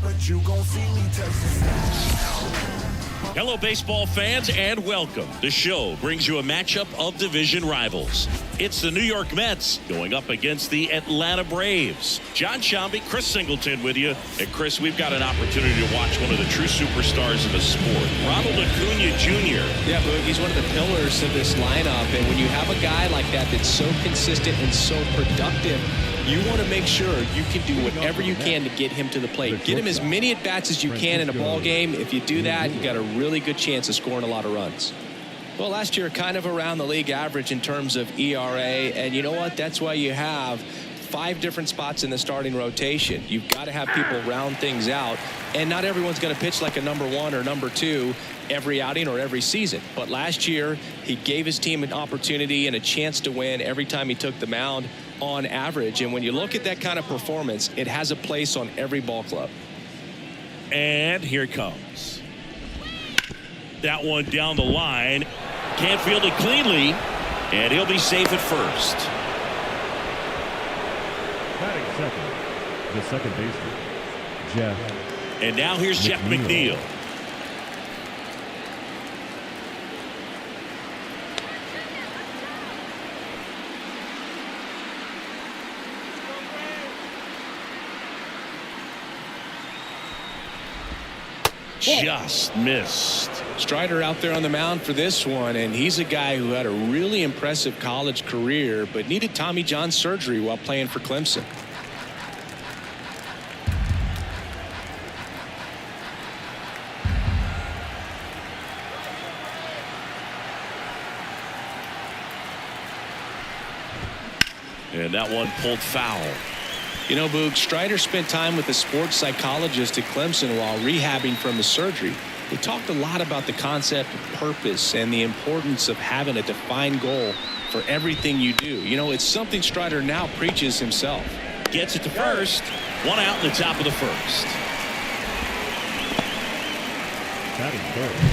but you gon' see me touch the stage. Hello, baseball fans, and welcome. The show brings you a matchup of division rivals. It's the New York Mets going up against the Atlanta Braves. John Shambi, Chris Singleton with you. And Chris, we've got an opportunity to watch one of the true superstars of the sport, Ronald Acuna Jr. Yeah, Boog, he's one of the pillars of this lineup. And when you have a guy like that that's so consistent and so productive, you want to make sure you can do whatever you can to get him to the plate. Get him as many at-bats as you can in a ball game. If you do that, you got a really good chance of scoring a lot of runs. Well, last year, kind of around the league average in terms of ERA. And you know what? That's why you have 5 different spots in the starting rotation. You've got to have people round things out. And not everyone's going to pitch like a number 1 or number 2 every outing or every season. But last year, he gave his team an opportunity and a chance to win every time he took the mound on average. And when you look at that kind of performance, it has a place on every ball club. And here it comes. That one down the line. Can't field it cleanly. And he'll be safe at first. Batting second, the second baseman, Jeff. And now here's Jeff McNeil. Just missed. Strider out there on the mound for this one, and he's a guy who had a really impressive college career but needed Tommy John surgery while playing for Clemson. And that one pulled foul. You know, Boog, Strider spent time with a sports psychologist at Clemson while rehabbing from his surgery. They talked a lot about the concept of purpose and the importance of having a defined goal for everything you do. You know, it's something Strider now preaches himself. Gets it to first. One out in the top of the first.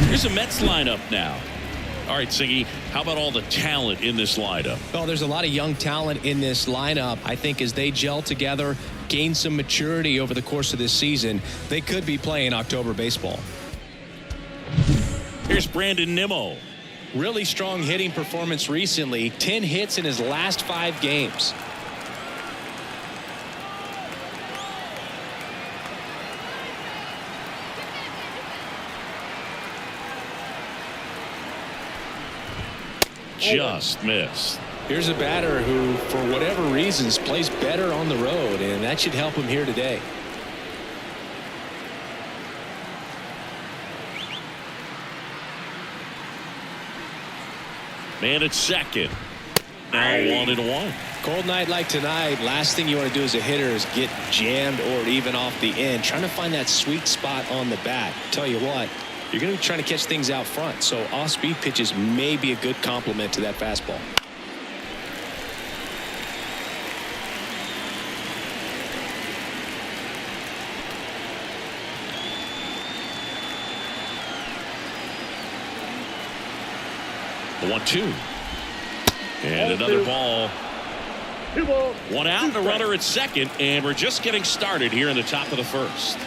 Here's a Mets lineup now. All right, Siggy, how about all the talent in this lineup? Well, there's a lot of young talent in this lineup. I think as they gel together, gain some maturity over the course of this season, they could be playing October baseball. Here's Brandon Nimmo. Really strong hitting performance recently. 10 hits in his last 5 games. Just missed. Here's a batter who, for whatever reasons, plays better on the road, and that should help him here today. Man at second. Now 1-1. Cold night like tonight, last thing you want to do as a hitter is get jammed or even off the end. Trying to find that sweet spot on the bat. Tell you what, you're going to be trying to catch things out front, so off-speed pitches may be a good complement to that fastball. The 1-2. And another ball. One out and a runner at second, and we're just getting started here in the top of the first.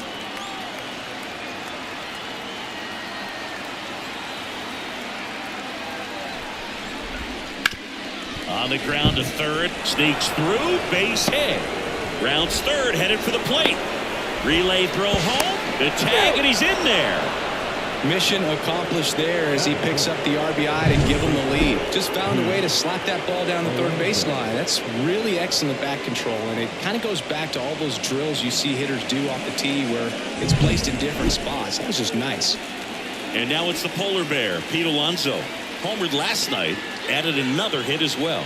On the ground to third, sneaks through, base hit. Rounds third, headed for the plate. Relay throw home, the tag, and he's in there. Mission accomplished there as he picks up the RBI to give him the lead. Just found a way to slap that ball down the third baseline. That's really excellent bat control, and it kind of goes back to all those drills you see hitters do off the tee where it's placed in different spots. That was just nice. And now it's the polar bear, Pete Alonso. Homered last night, added another hit as well.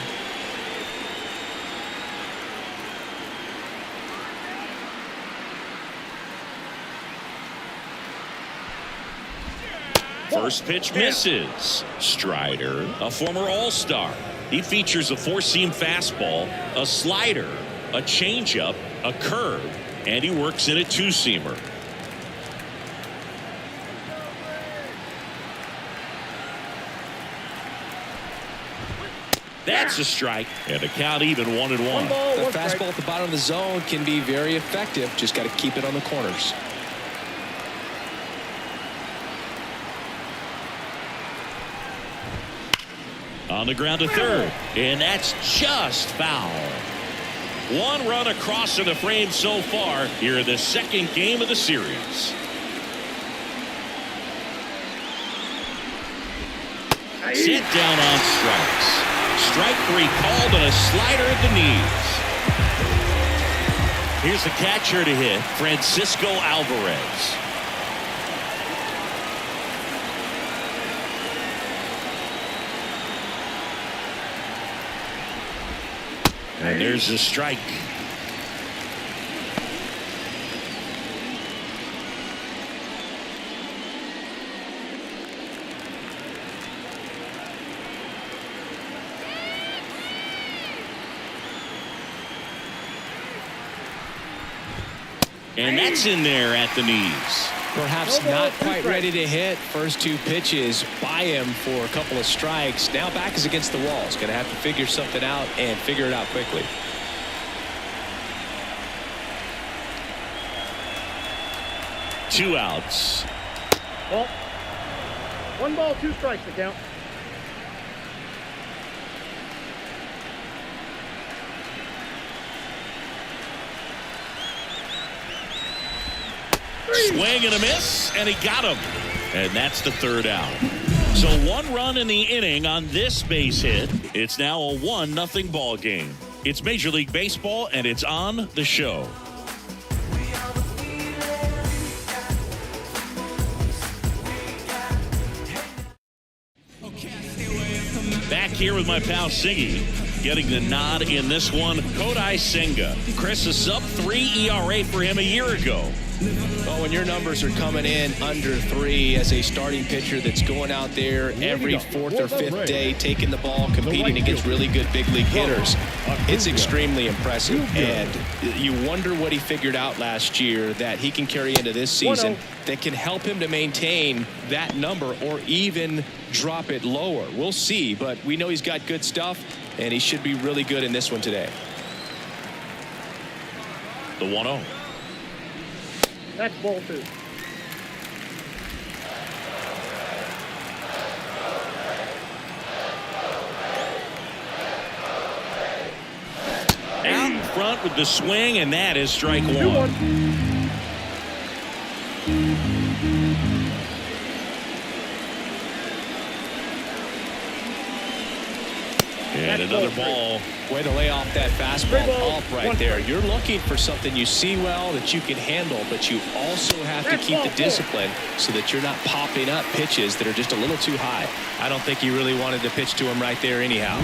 First pitch misses. Strider, a former All-Star. He features a four-seam fastball, a slider, a changeup, a curve, and he works in a two-seamer. That's a strike, and the count even 1-1. The fastball at the bottom of the zone can be very effective. Just got to keep it on the corners. On the ground to third, and that's just foul. One run across in the frame so far here in the second game of the series. Sent down on strikes. Strike 3 called and a slider at the knees. Here's the catcher to hit, Francisco Alvarez. And there's the strike. And that's in there at the knees. Perhaps not quite ready to hit. First 2 pitches by him for a couple of strikes. Now back is against the wall. He's going to have to figure something out and figure it out quickly. Two outs. Ball. 1 ball, 2 strikes to count. Swing and a miss, and he got him. And that's the 3rd out. So 1 run in the inning on this base hit. It's now a 1-0 ball game. It's Major League Baseball, and it's on the show. Back here with my pal Siggy, getting the nod in this one. Kodai Senga. Chris, a sub-3 ERA for him a year ago. Well, when your numbers are coming in under 3 as a starting pitcher that's going out there every 4th or 5th day, taking the ball, competing against really good big league hitters, it's extremely impressive. And you wonder what he figured out last year that he can carry into this season that can help him to maintain that number or even drop it lower. We'll see, but we know he's got good stuff, and he should be really good in this one today. The 1-0. That's ball 2. Out in front with the swing, and that is strike 1. 2-1. And another ball. Way to lay off that fastball up right there. You're looking for something you see well that you can handle, but you also have to keep the discipline so that you're not popping up pitches that are just a little too high. I don't think he really wanted to pitch to him right there anyhow.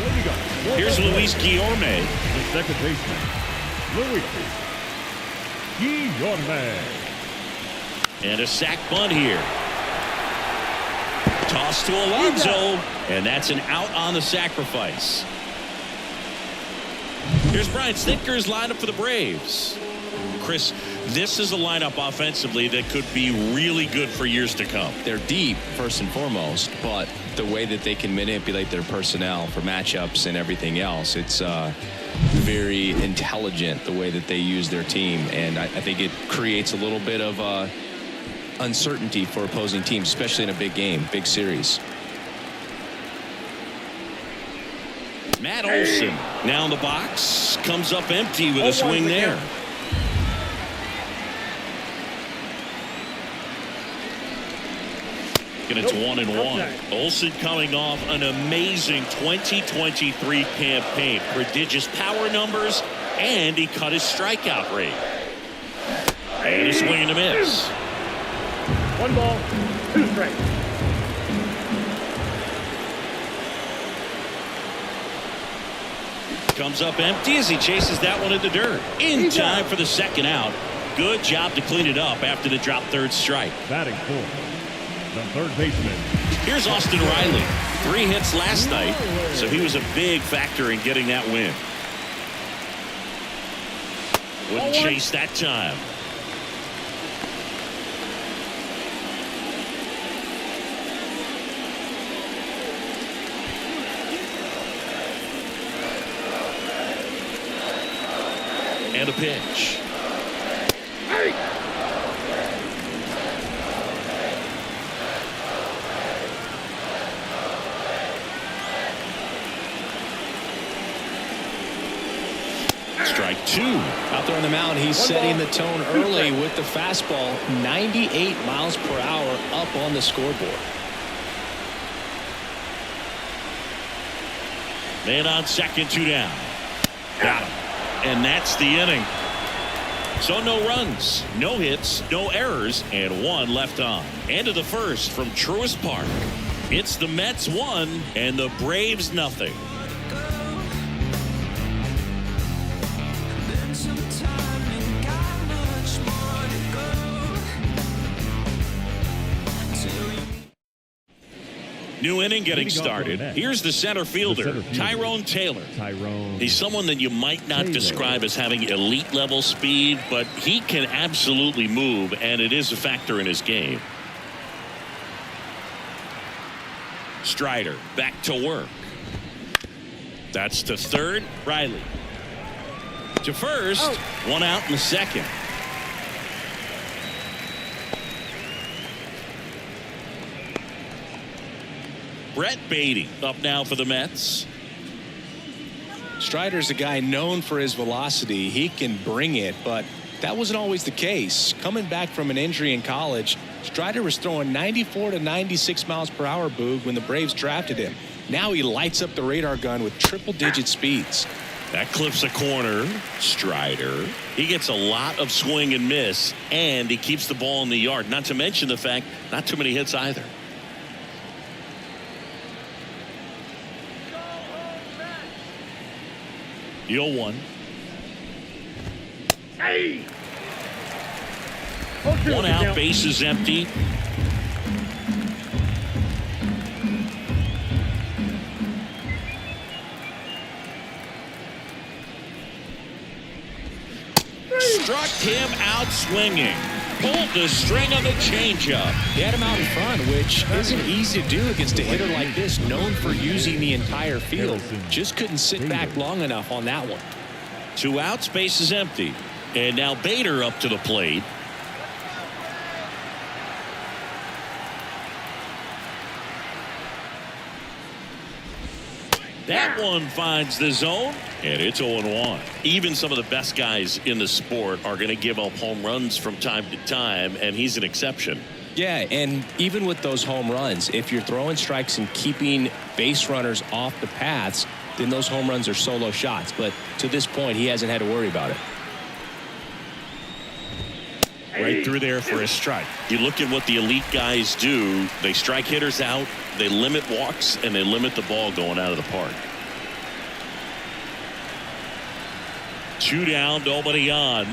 Here's Luis Guillorme. The second baseman, Luis Guillorme. And a sac bunt here. Toss to Alonso, and that's an out on the sacrifice. Here's Brian Snitker's lineup for the Braves. Chris, this is a lineup offensively that could be really good for years to come. They're deep, first and foremost, but the way that they can manipulate their personnel for matchups and everything else, it's very intelligent the way that they use their team, and I think it creates a little bit of uncertainty for opposing teams, especially in a big game, big series. Matt Olson now in the box, comes up empty with a swing there. And it's 1-1. Olson coming off an amazing 2023 campaign. Prodigious power numbers, and he cut his strikeout rate. And a swing and a miss. 1 ball, 2 strikes. Comes up empty as he chases that one in the dirt. In time for the 2nd out. Good job to clean it up after the drop 3rd strike. Batting 4th, the 3rd baseman. Here's Austin Riley. 3 hits last night, so he was a big factor in getting that win. Wouldn't chase that time. And a pitch. Strike two. Out there on the mound, he's setting the tone early with the fastball. 98 miles per hour up on the scoreboard. Man on second, 2 down. Got him. And that's the inning. So no runs, no hits, no errors, and 1 left on. End of the first from Truist Park. It's the Mets 1 and the Braves nothing. New inning getting started. Here's the center fielder, Tyrone Taylor. He's someone that you might not describe as having elite level speed, but he can absolutely move, and it is a factor in his game. Strider back to work. That's to third. Riley to first. 1 out in the second. Brett Beatty up now for the Mets. Strider's a guy known for his velocity. He can bring it, but that wasn't always the case. Coming back from an injury in college, Strider was throwing 94 to 96 miles per hour, Boog, when the Braves drafted him. Now he lights up the radar gun with triple-digit speeds. That clips a corner. Strider. He gets a lot of swing and miss, and he keeps the ball in the yard. Not to mention the fact, not too many hits either. The 0-1. Hey! 1 out, bases empty. Struck him out swinging. Pulled the string on the changeup. He had him out in front, which isn't easy to do against a hitter like this, known for using the entire field. Just couldn't sit back long enough on that one. 2 outs, base is empty. And now Bader up to the plate. That one finds the zone, and it's 0-1. Even some of the best guys in the sport are going to give up home runs from time to time, and he's an exception. Yeah, and even with those home runs, if you're throwing strikes and keeping base runners off the paths, then those home runs are solo shots. But to this point, he hasn't had to worry about it. Right through there for a strike. You look at what the elite guys do. They strike hitters out, they limit walks, and they limit the ball going out of the park. 2 down, nobody on.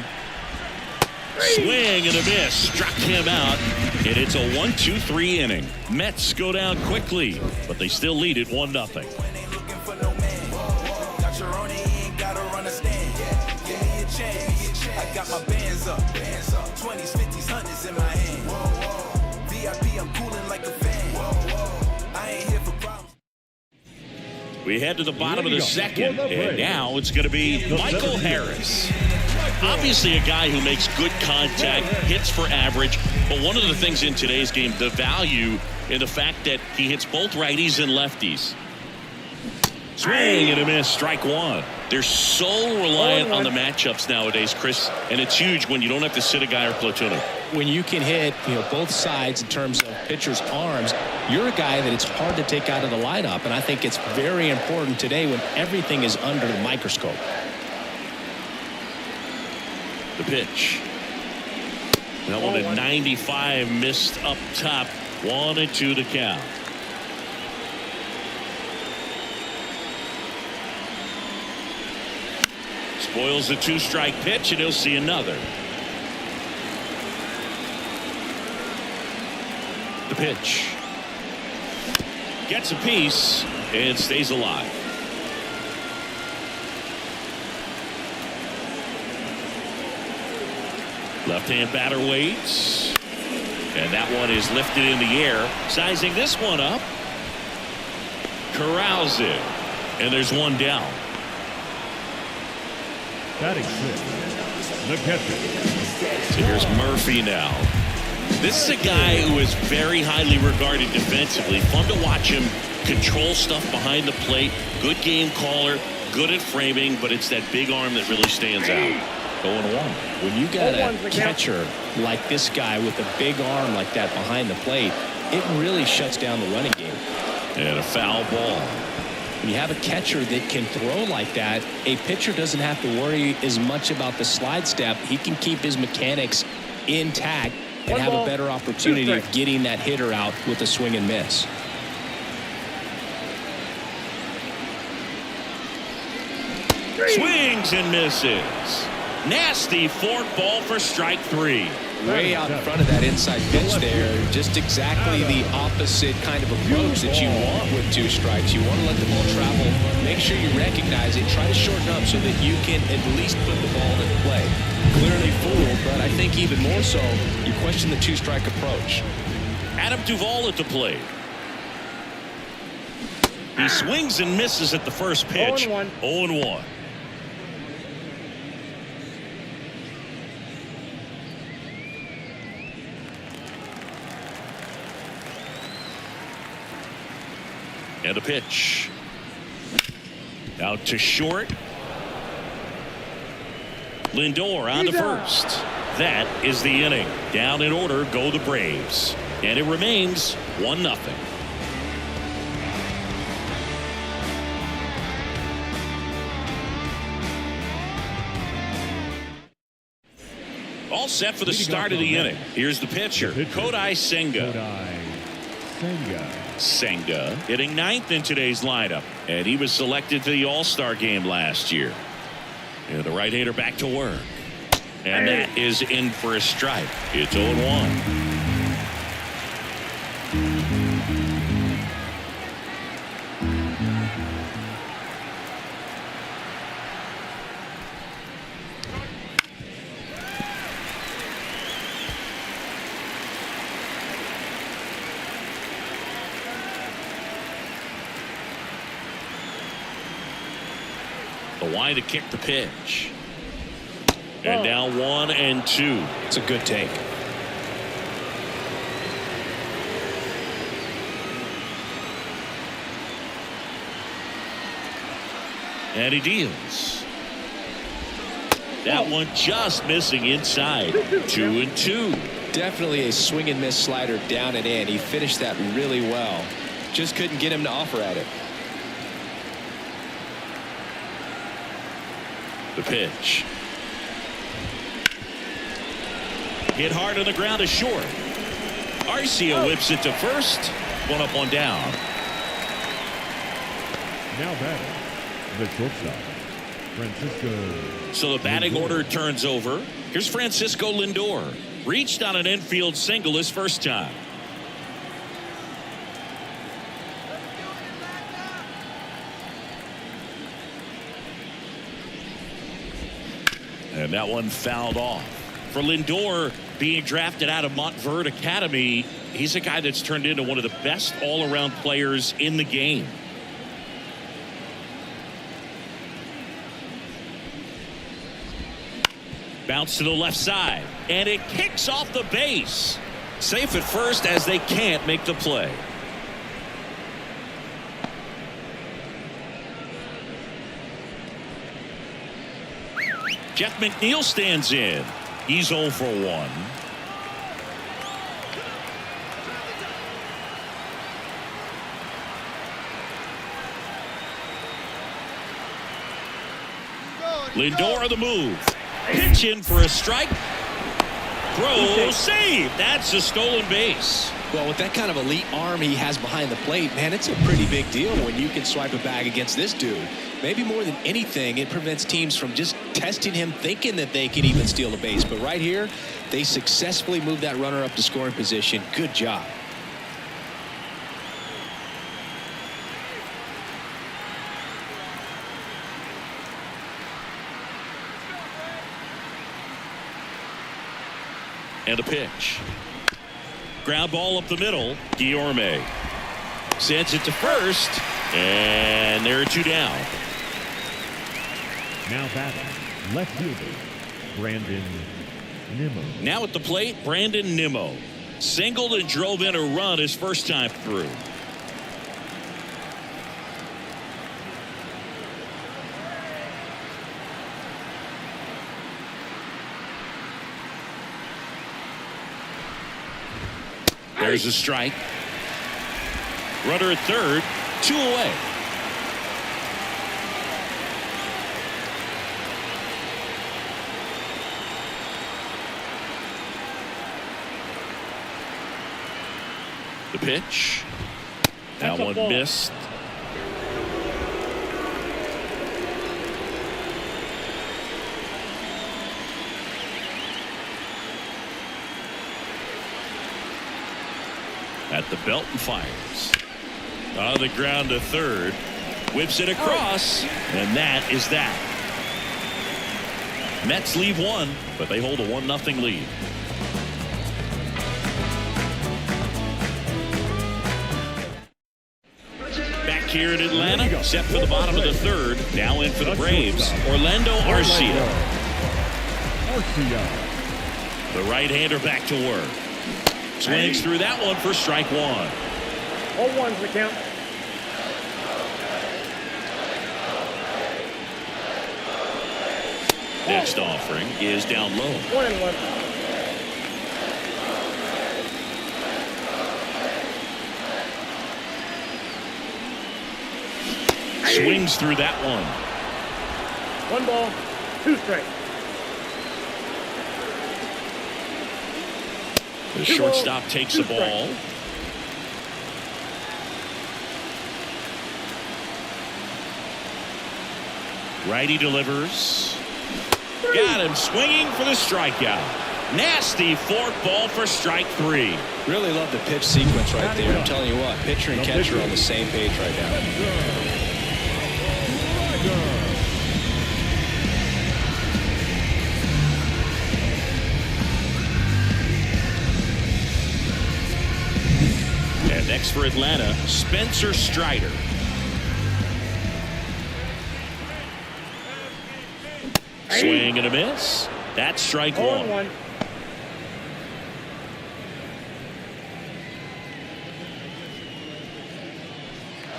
Swing and a miss. Struck him out. And it's a 1-2-3 inning. Mets go down quickly, but they still lead it 1-0. I got my bands up, 20s, 50s, 100s in my hand. VIP, I'm cooling like a fan. I ain't here for problems. We head to the bottom of the second, and now it's going to be Michael Harris. Obviously a guy who makes good contact, hits for average, but one of the things in today's game, the value in the fact that he hits both righties and lefties. Swing and a miss, strike 1. They're so reliant on the matchups nowadays, Chris, and it's huge when you don't have to sit a guy or platoon him. When you can hit, both sides in terms of pitchers' arms, you're a guy that it's hard to take out of the lineup, and I think it's very important today when everything is under the microscope. The pitch. That one at 95, missed up top. 1-2 the count. Spoils the 2-strike pitch, and he'll see another. The pitch. Gets a piece and stays alive. Left-hand batter waits. And that one is lifted in the air. Sizing this one up. Corrals it. And there's 1 down. Batting 6, the catcher. So here's Murphy now. This is a guy who is very highly regarded defensively. Fun to watch him control stuff behind the plate. Good game caller. good at framing, but it's that big arm that really stands out. 0-1. When you got a catcher like this guy with a big arm like that behind the plate, it really shuts down the running game. And a foul ball. When you have a catcher that can throw like that, a pitcher doesn't have to worry as much about the slide step. He can keep his mechanics intact and have a better opportunity of getting that hitter out with a swing and miss. Swings and misses. Nasty fork ball for strike 3. Way out in front of that inside pitch there. Just exactly the opposite kind of approach that you want with 2 strikes. You want to let the ball travel. Make sure you recognize it. Try to shorten up so that you can at least put the ball in play. Clearly fooled, but I think even more so, you question the 2-strike approach. Adam Duvall at the plate. He swings and misses at the first pitch. 0-1. And a pitch. Out to short. Lindor on to first. That is the inning. Down in order go the Braves. And it remains 1-0. All set for the start of the inning. Here's the pitcher, Kodai Senga. Senga hitting 9th in today's lineup, and he was selected to the All-Star game last year. And the right-hander back to work, and that is in for a strike. It's 0-1. The line to kick the pitch. And now 1-2. It's a good take. And he deals. That one just missing inside. 2-2. Definitely a swing and miss slider down and in. He finished that really well. Just couldn't get him to offer at it. The pitch. Hit hard on the ground to short. Arcia whips it to first. 1 up, 1 down. Now batting, the shortstop, Francisco. So the batting order turns over. Here's Francisco Lindor. Reached on an infield single his first time. And that one fouled off. For Lindor, being drafted out of Montverde Academy, he's a guy that's turned into one of the best all-around players in the game. Bounce to the left side, and it kicks off the base. Safe at first as they can't make the play. Jeff McNeil stands in. He's 0 for 1. Lindor the move. Pitch in for a strike. Throw, save. That's a stolen base. Well, with that kind of elite arm he has behind the plate, man, it's a pretty big deal when you can swipe a bag against this dude. Maybe more than anything, it prevents teams from just testing him, thinking that they can even steal the base. But right here, they successfully moved that runner up to scoring position. Good job. And a pitch. Ground ball up the middle. Guillorme sends it to first, and there are 2 down. Now batting, left fielder, Brandon Nimmo. Now at the plate, Brandon Nimmo. Singled and drove in a run his first time through. There's a strike. Runner at third, 2 away. The pitch. That one missed. At the belt and fires. On the ground to third. Whips it across. And that is that. Mets leave one, but they hold a 1-0 lead. Back here in Atlanta, set for the bottom of the third. Now in for the Braves, Orlando Arcia. The right-hander back to work. Swings through that one for strike one. 0-1's the count. Next offering is down low. 1-1. Swings through that one. 1 ball, 2 strikes. The shortstop takes the ball. Righty delivers. Got him swinging for the strikeout. Nasty fork ball for strike 3. Really love the pitch sequence right there. I'm telling you what, pitcher and catcher are on the same page right now. And next for Atlanta, Spencer Strider. Swing and a miss. That's strike 1.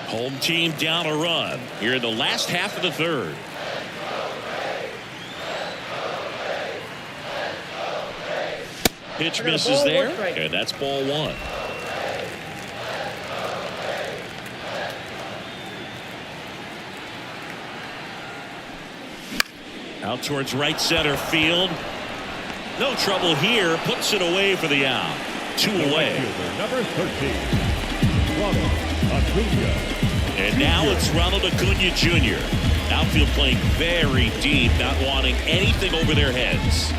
Home team down a run here in the last half of the third. Pitch misses there, and that's ball 1. Out towards right center field. No trouble here. Puts it away for the out. 2 away. Number 13, Ronald Acuna. And now it's Ronald Acuna Jr. Outfield playing very deep, not wanting anything over their heads.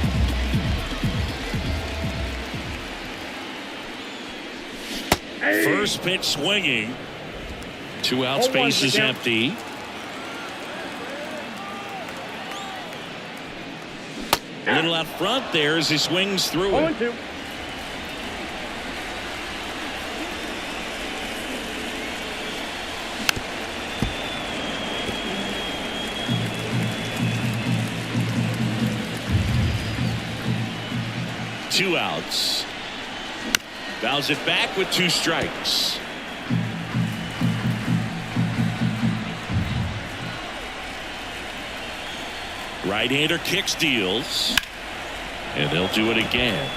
First pitch swinging. 2 out, space is empty. A little out front there as he swings through it. 0-2. Two outs. Fouls it back with 2 strikes. Right-hander kicks, deals, and they'll do it again.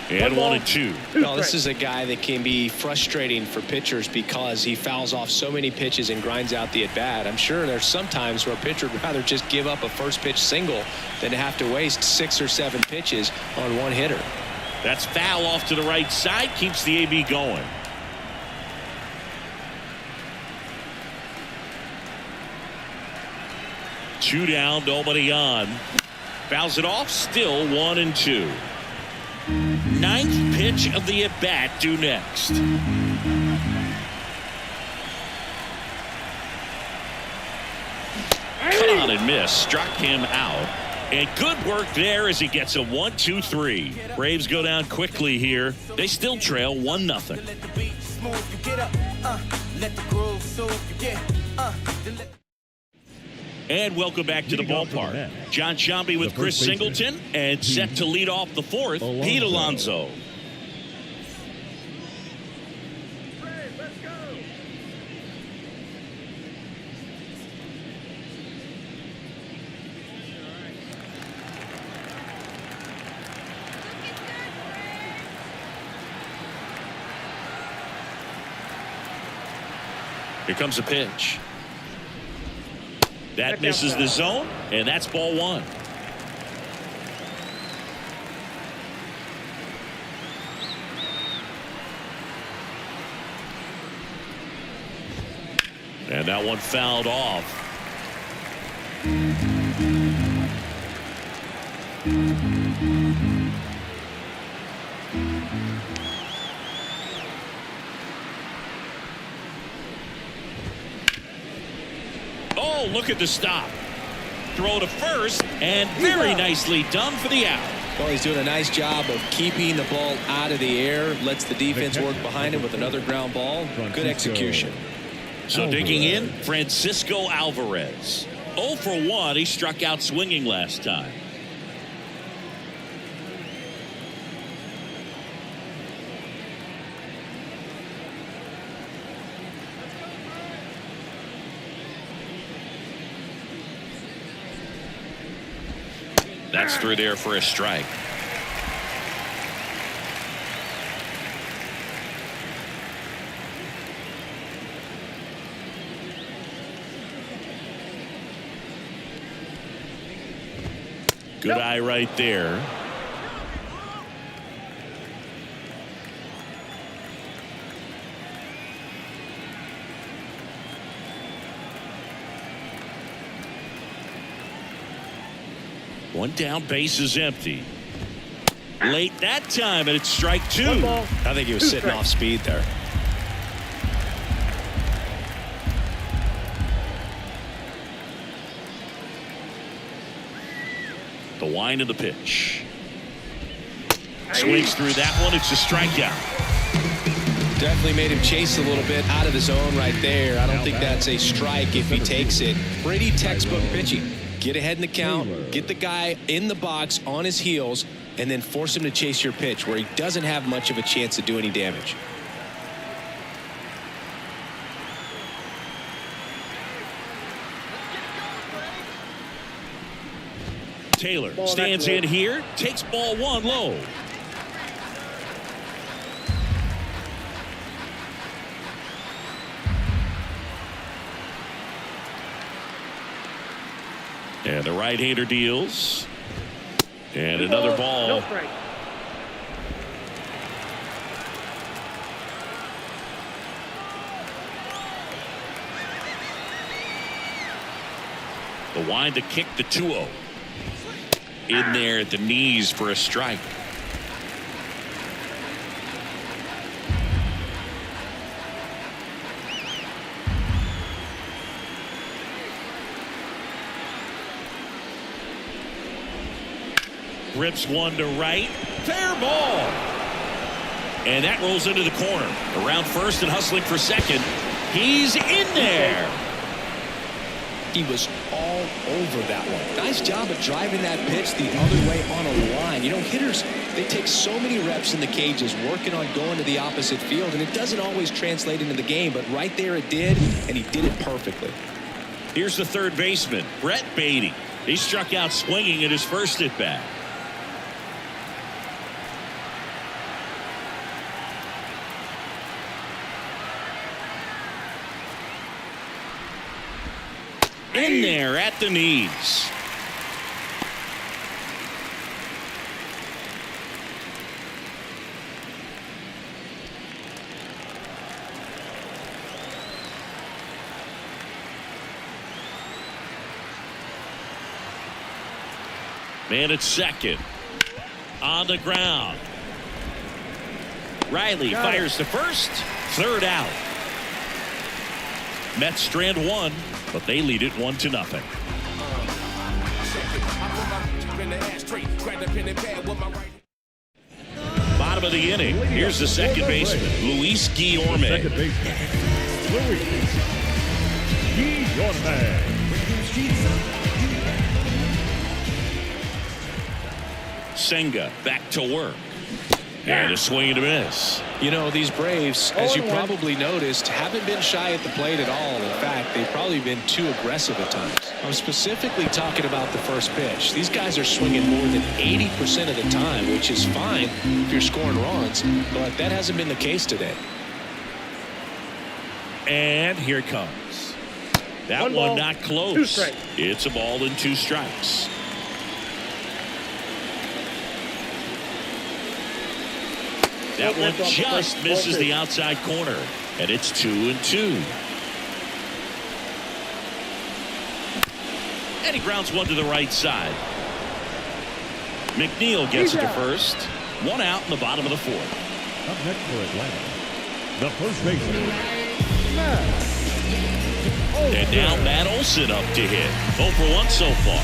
And 1-2. Well, this is a guy that can be frustrating for pitchers because he fouls off so many pitches and grinds out the at-bat. I'm sure there's some times where a pitcher would rather just give up a first pitch single than to have to waste 6 or 7 pitches on one hitter. That's foul off to the right side, keeps the AB going. Two down, nobody on. Fouls it off, still 1-2. 9th pitch of the at-bat due next. Cut on and miss, struck him out. And good work there as he gets a 1-2-3. Braves go down quickly here. They still trail 1-0. And welcome back to the ballpark. John Sciambi with Chris Singleton, and set to lead off the 4th, Pete Alonso. Here comes a pitch. That misses the zone, and that's ball one. And that one fouled off. Oh, look at the stop. Throw to first, and very nicely done for the out. Well, he's doing a nice job of keeping the ball out of the air. Lets the defense work behind him with another ground ball. Good execution. So digging in, Francisco Alvarez. 0 for 1. He struck out swinging last time. That's through there for a strike. Good eye right there. One down, base is empty. Late that time, and it's strike two. I think he was sitting off speed there. The wind of the pitch. Swings through that one. It's a strikeout. Definitely made him chase a little bit out of the zone right there. I don't think that's a strike if he takes it. Pretty textbook pitching. Get ahead in the count, get the guy in the box on his heels, and then force him to chase your pitch where he doesn't have much of a chance to do any damage. Taylor stands in here, takes ball one low. And the right-hander deals. And another ball. No strike. The wind to kick the 2-0. In there at the knees for a strike. Rips one to right. Fair ball. And that rolls into the corner. Around first and hustling for second. He's in there. He was all over that one. Nice job of driving that pitch the other way on a line. You know, hitters, they take so many reps in the cages working on going to the opposite field, and it doesn't always translate into the game, but right there it did, and he did it perfectly. Here's the third baseman, Brett Beatty. He struck out swinging at his first at-bat. In there at the knees. Man at second. On the ground. Riley fires to first. Third out. Mets strand one, but they lead it 1-0. Bottom of the inning. Here's the second baseman, Luis Guillorme. Second baseman, Luis Guillorme. Senga back to work. And a swing and a miss. You know, these Braves, as you probably noticed, haven't been shy at the plate at all. In fact, they've probably been too aggressive at times. I'm specifically talking about the first pitch. These guys are swinging more than 80% of the time, which is fine if you're scoring runs, but that hasn't been the case today. And here it comes. That One one ball, not 2 close. strikes. It's a ball and 2 strikes. That one just misses the outside corner, and it's 2-2. And he grounds one to the right side. McNeil gets it to first. 1 out in the bottom of the 4th. Up next for Atlanta, the first baseman, And now Matt Olson up to hit. 0 for 1 so far.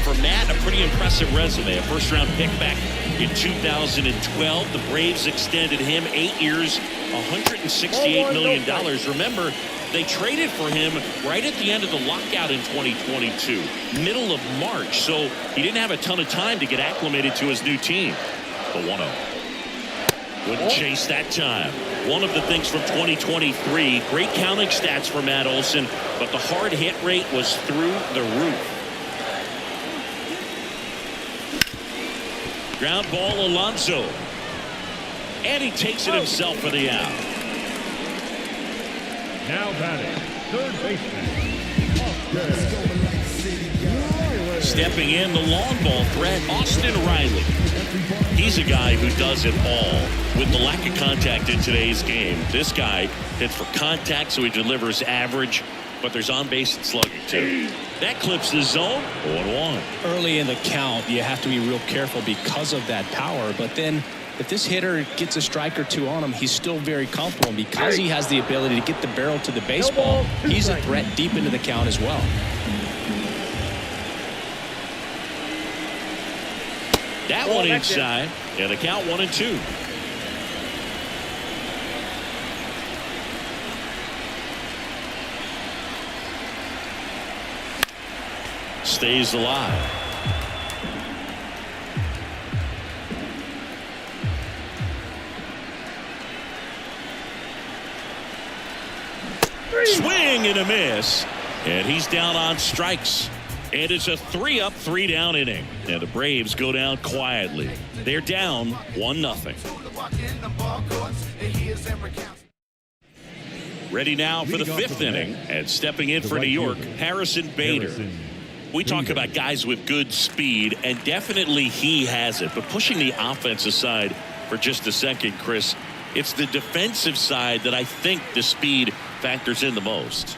For Matt, a pretty impressive resume. A first-round pick back in 2012. The Braves extended him 8 years, $168 million. Remember, they traded for him right at the end of the lockout in 2022, middle of March. So he didn't have a ton of time to get acclimated to his new team. The 1-0. Wouldn't chase that time. One of the things from 2023, great counting stats for Matt Olson, but the hard hit rate was through the roof. Ground ball, Alonso. And he takes it himself for the out. now batting, third baseman, Stepping in, the long ball threat, Austin Riley. He's a guy who does it all. With the lack of contact in today's game, this guy hits for contact, so he delivers average, but there's on-base and slugging too. That clips the zone. 0-1. Early in the count, you have to be real careful because of that power. But then if this hitter gets a strike or 2 on him, he's still very comfortable. And because he has the ability to get the barrel to the baseball, he's a threat deep into the count as well. That one inside, and a count 1-2. Stays alive. Swing and a miss, and he's down on strikes. And it's a 3-up, 3-down inning. And the Braves go down quietly. They're down 1-0. Ready now for the 5th inning, and stepping in for New York, Harrison Bader. We talk about guys with good speed, and definitely he has it. But pushing the offense aside for just a second, Chris, it's the defensive side that I think the speed factors in the most.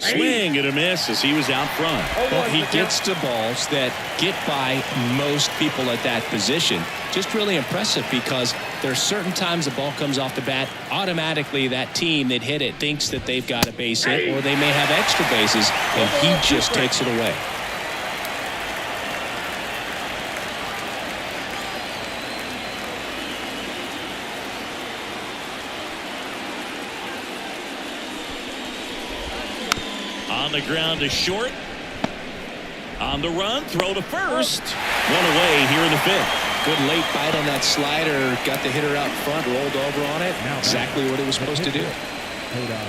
Swing and a miss as he was out front. Well, he gets to balls that get by most people at that position. Just really impressive because there are certain times the ball comes off the bat, automatically that team that hit it thinks that they've got a base hit or they may have extra bases, and he just takes it away. On the ground to short. On the run, throw to first. One away here in the 5th. Good late bite on that slider. Got the hitter out front, rolled over on it. Exactly what it was supposed to do.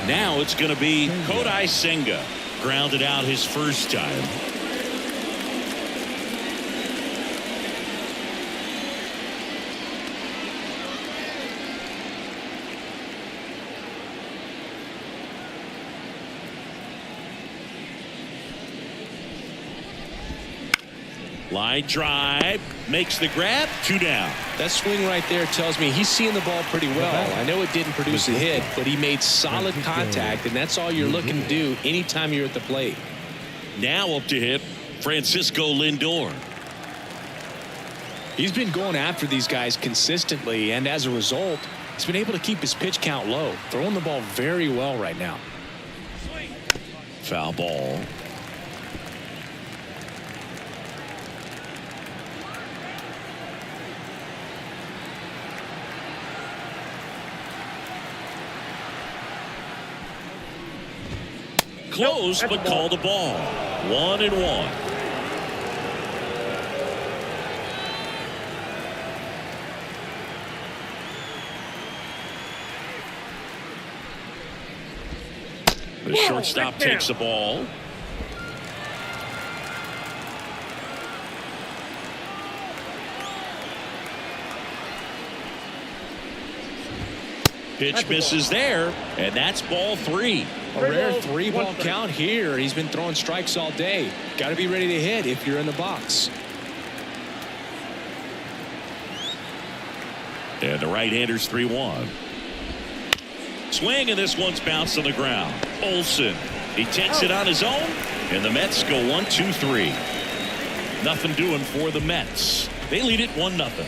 Now it's going to be Kodai Senga. Grounded out his first time. Line drive, makes the grab, 2 down. That swing right there tells me he's seeing the ball pretty well. I know it didn't produce a hit, but he made solid contact, and that's all you're looking to do anytime you're at the plate. Now up to hit, Francisco Lindor. He's been going after these guys consistently, and as a result, he's been able to keep his pitch count low, throwing the ball very well right now. Foul ball. Close, but call the ball. 1-1. The shortstop takes the ball. Pitch misses there, and that's ball 3. A rare 3-ball count here. He's been throwing strikes all day. Got to be ready to hit if you're in the box. And the right-hander's 3-1. Swing, and this one's bounced on the ground. Olsen, he takes it on his own, and the Mets go 1-2-3. Nothing doing for the Mets. They lead it 1-0.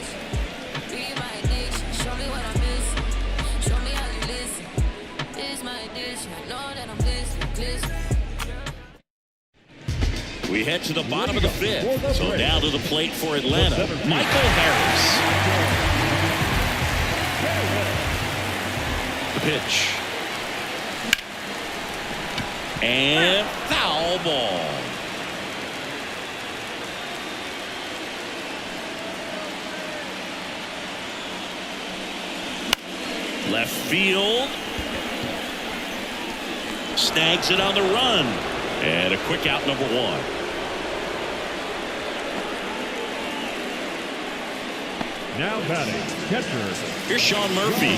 We head to the bottom of the 5th. So down to the plate for Atlanta, Michael Harris. The pitch. And foul ball. Left field. Snags it on the run. And a quick out, number 1. Now batting, catcher. Here's Sean Murphy.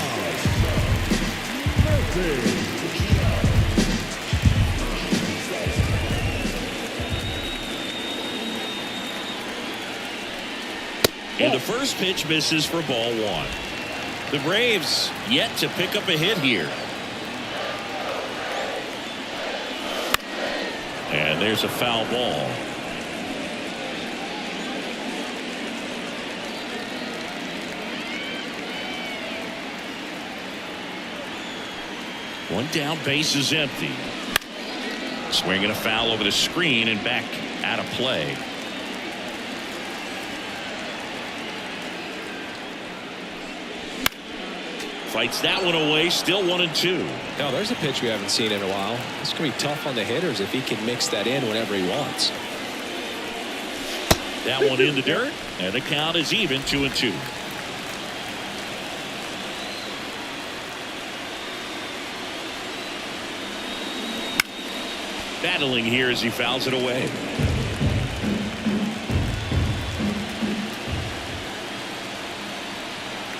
And the first pitch misses for ball 1. The Braves yet to pick up a hit here. And there's a foul ball. One down, base is empty. Swinging a foul over the screen and back out of play. Fights that one away, still 1-2. Now there's a pitch we haven't seen in a while. It's going to be tough on the hitters if he can mix that in whenever he wants. That one in the dirt, and the count is even, 2-2. Battling here as he fouls it away.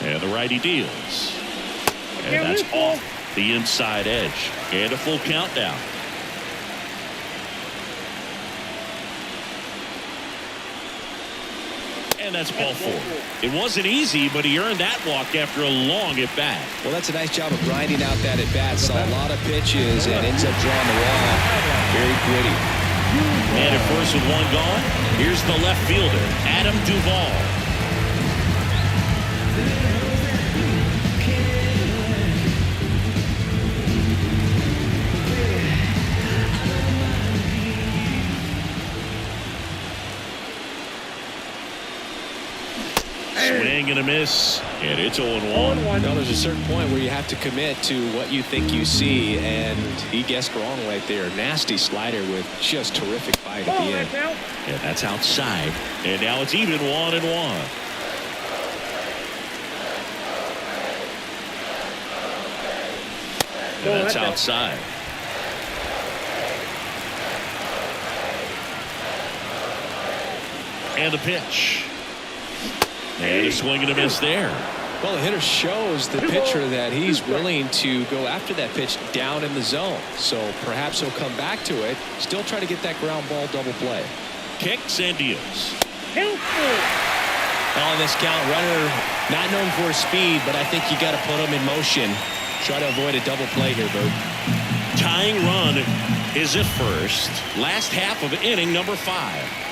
And the righty deals. And that's off the inside edge. And a full countdown. And that's ball 4. It wasn't easy, but he earned that walk after a long at bat. Well, that's a nice job of grinding out that at bat. Saw a lot of pitches and ends up drawing the wall. Very gritty. Man at first with 1 gone. Here's the left fielder, Adam Duvall. Swing and a miss, and it's 0-1. Now there's a certain point where you have to commit to what you think you see, and he guessed wrong right there. Nasty slider with just terrific bite at the end. And that's outside, and now it's even 1-1. And that's outside. And the pitch. And a swing and a miss there. Well, the hitter shows the pitcher that he's willing to go after that pitch down in the zone. So perhaps he'll come back to it. Still try to get that ground ball double play. Kicks and deals. On this count, runner not known for his speed, but I think you got to put him in motion. Try to avoid a double play here, Bert. Tying run is at first. Last half of inning number 5.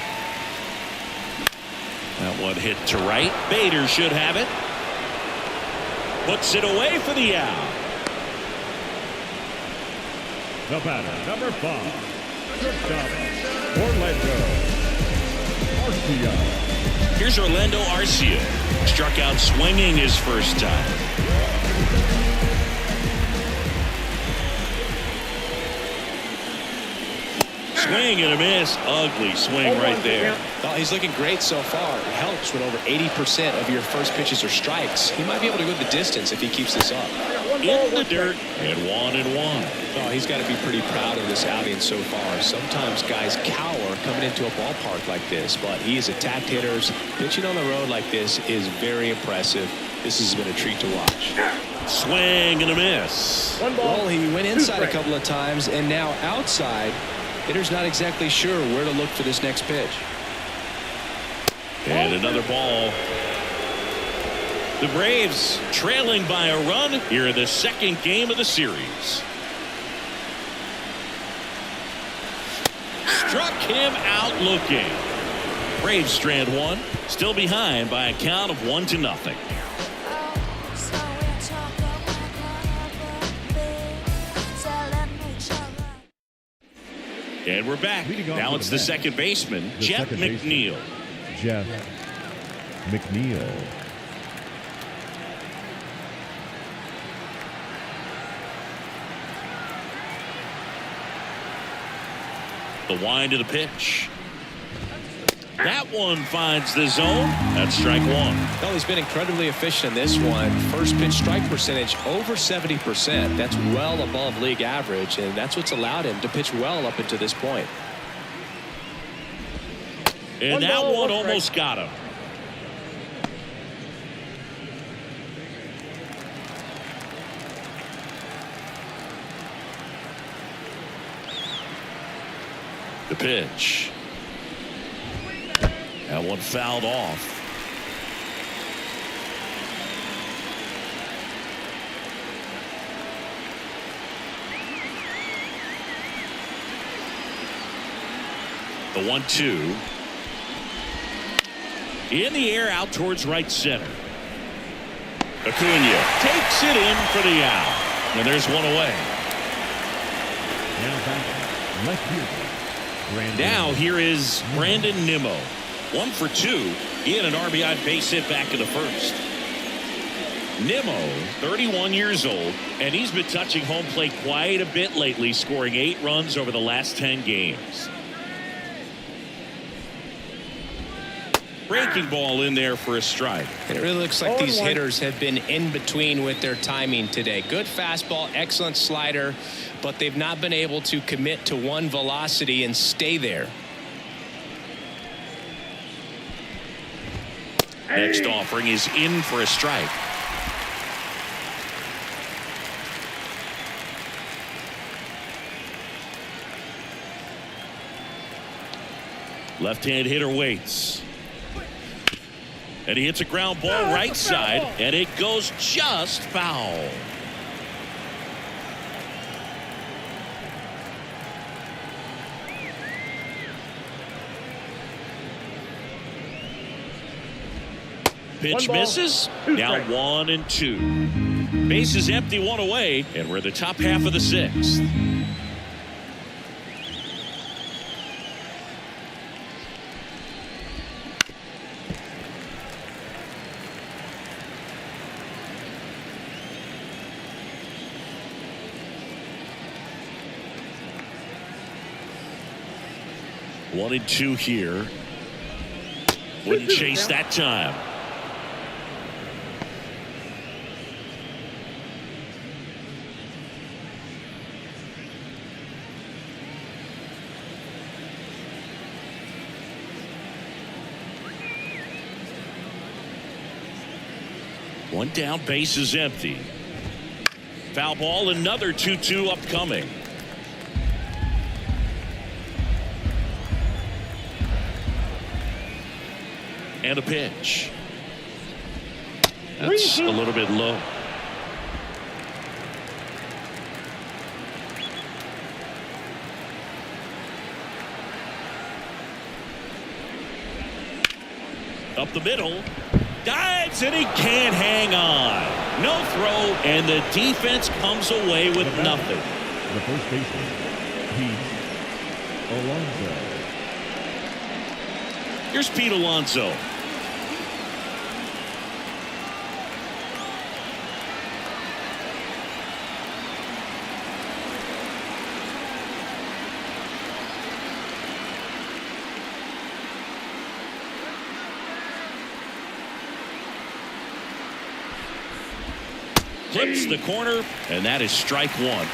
That one hit to right. Bader should have it. Puts it away for the out. The batter, number 5. Good job. Orlando Arcia. Here's Orlando Arcia. Struck out swinging his first time. Swing and a miss. Ugly swing right there. Well, he's looking great so far. It helps when over 80% of your first pitches are strikes. He might be able to go the distance if he keeps this up. In the dirt and 1-1. Oh, he's got to be pretty proud of this outing so far. Sometimes guys cower coming into a ballpark like this, but he has attacked hitters. Pitching on the road like this is very impressive. This has been a treat to watch. Swing and a miss. One ball. Well, he went two inside a strikes. couple of times and now outside. Hitter's not exactly sure where to look for this next pitch. And another ball. The Braves trailing by a run here in the second game of the series. Struck him out looking. Braves strand one, still behind by a count of 1-0. And we're back. Now it's the second baseman, Jeff McNeil. Jeff McNeil. The wind of the pitch. That one finds the zone. That's strike one. Well, he's been incredibly efficient in this one. First pitch strike percentage over 70%. That's well above league average, and that's what's allowed him to pitch well up until this point. And that one almost got him. The pitch. That one fouled off. The 1-2. In the air out towards right center. Acuna takes it in for the out. And there's one away. Now back left fielder. Brandon. Now here is Brandon Nimmo. 1 for 2. He had an RBI base hit back in the first. Nimmo, 31 years old, and he's been touching home plate quite a bit lately, scoring 8 runs over the last 10 games. Breaking ball in there for a strike. It really looks like these hitters have been in between with their timing today. Good fastball, excellent slider, but they've not been able to commit to one velocity and stay there. Next offering is in for a strike. Left-hand hitter waits. And he hits a ground ball right side, and it goes just foul. Pitch misses. Now 1-2. Base is empty, one away, and we're the top half of the sixth. One and two here. Wouldn't chase that time. One down, base is empty. Foul ball, another 2-2 upcoming. And a pitch. That's a little bit low. Up the middle. Dives and he can't hang on. No throw, and the defense comes away with nothing. The first baseman, Pete Alonso. Here's Pete Alonso. Clips the corner, and that is strike one.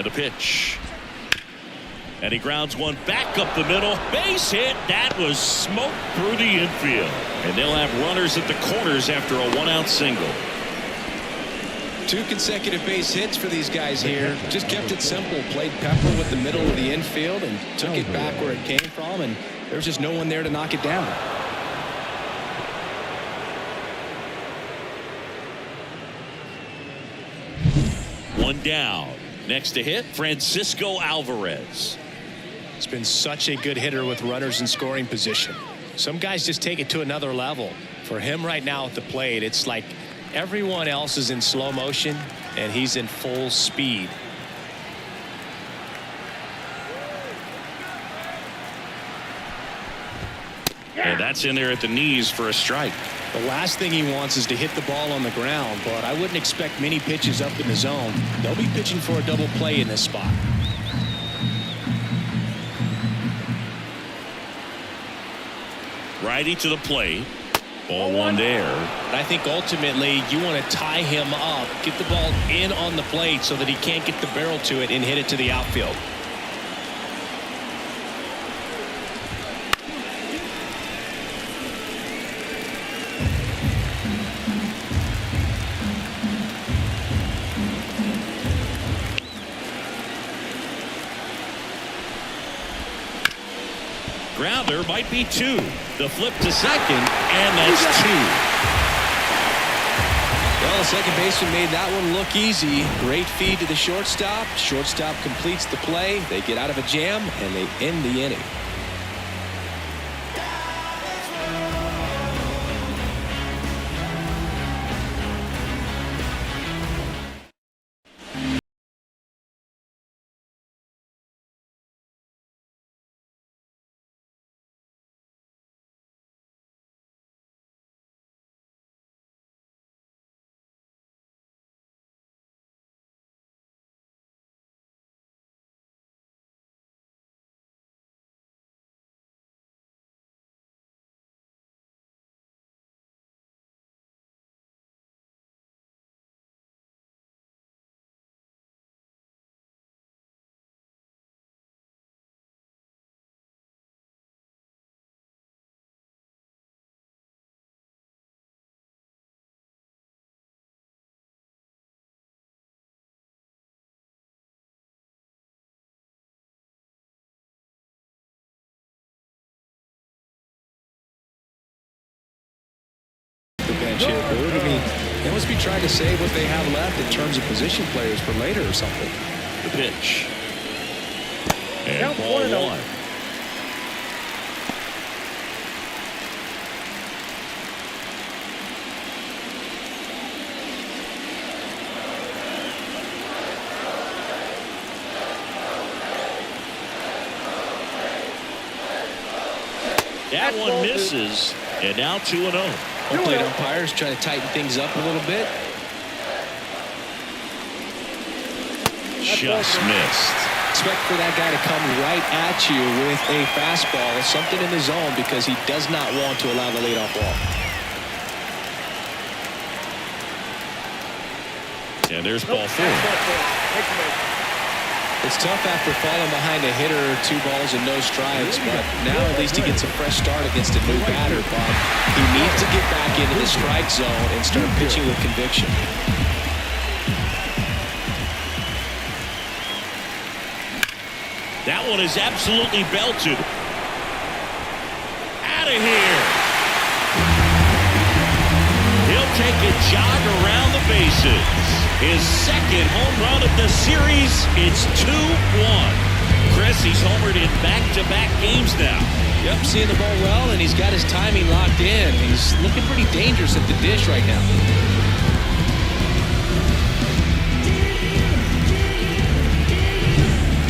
And a pitch. And he grounds one back up the middle. Base hit. That was smoked through the infield. And they'll have runners at the corners after a 1-out single. 2 consecutive base hits for these guys here. Just kept it simple. Played pepper with the middle of the infield and took it back where it came from. And there's just no one there to knock it down. One down. Next to hit, Francisco Alvarez. It's been such a good hitter with runners in scoring position. Some guys just take it to another level. For him right now at the plate, it's like everyone else is in slow motion and he's in full speed. And that's in there at the knees for a strike. The last thing he wants is to hit the ball on the ground, but I wouldn't expect many pitches up in the zone. They'll be pitching for a double play in this spot. Righty to the plate. Ball one there. But I think ultimately you want to tie him up, get the ball in on the plate so that he can't get the barrel to it and hit it to the outfield. Grounder might be 2. The flip to second, and that's 2. Well, the second baseman made that one look easy. Great feed to the shortstop. Shortstop completes the play. They get out of a jam, and they end the inning. Bench here, Boog. I mean, they must be trying to save what they have left in terms of position players for later or something. The pitch. And Count ball 1. That one misses, and now 2-0. Hopefully umpires try to tighten things up a little bit. Just missed. Expect for that guy to come right at you with a fastball, something in the zone, because he does not want to allow the leadoff walk. And there's ball 4. It's tough after falling behind a hitter, 2 balls and no strikes, but now at least he gets a fresh start against a new batter. But he needs to get back into the strike zone and start pitching with conviction. That one is absolutely belted. Out of here. He'll take a jog around the bases. His second home run of the series. It's 2-1. Chris, he's homered in back-to-back games now. Yep, seeing the ball well, and he's got his timing locked in. He's looking pretty dangerous at the dish right now.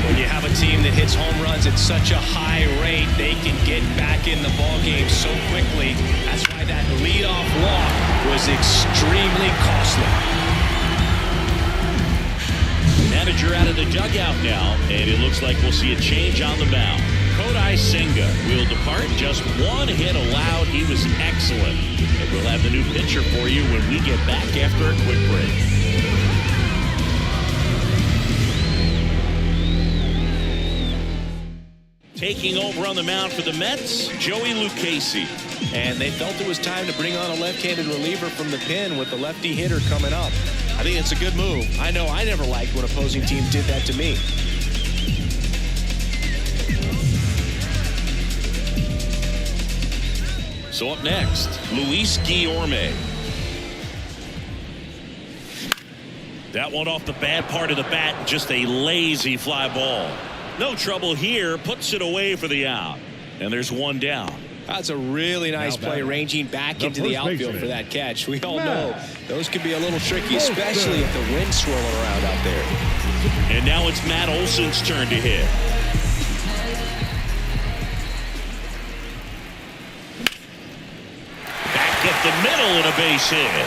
When you have a team that hits home runs at such a high rate, they can get back in the ball game so quickly. That's why that leadoff walk was extremely costly. Manager out of the dugout now, and it looks like we'll see a change on the mound. Kodai Senga will depart. Just 1 hit allowed. He was excellent. And we'll have the new pitcher for you when we get back after a quick break. Taking over on the mound for the Mets, Joey Lucchesi. And they felt it was time to bring on a left-handed reliever from the pen with the lefty hitter coming up. I think it's a good move. I know I never liked when opposing teams did that to me. So up next, Luis Guillorme. That one off the bad part of the bat, just a lazy fly ball. No trouble here, puts it away for the out. And there's one down. That's a really nice play, ranging back into the outfield for that catch. We all know those can be a little tricky, especially if the wind's swirling around out there. And now it's Matt Olson's turn to hit. Back at the middle and a base hit.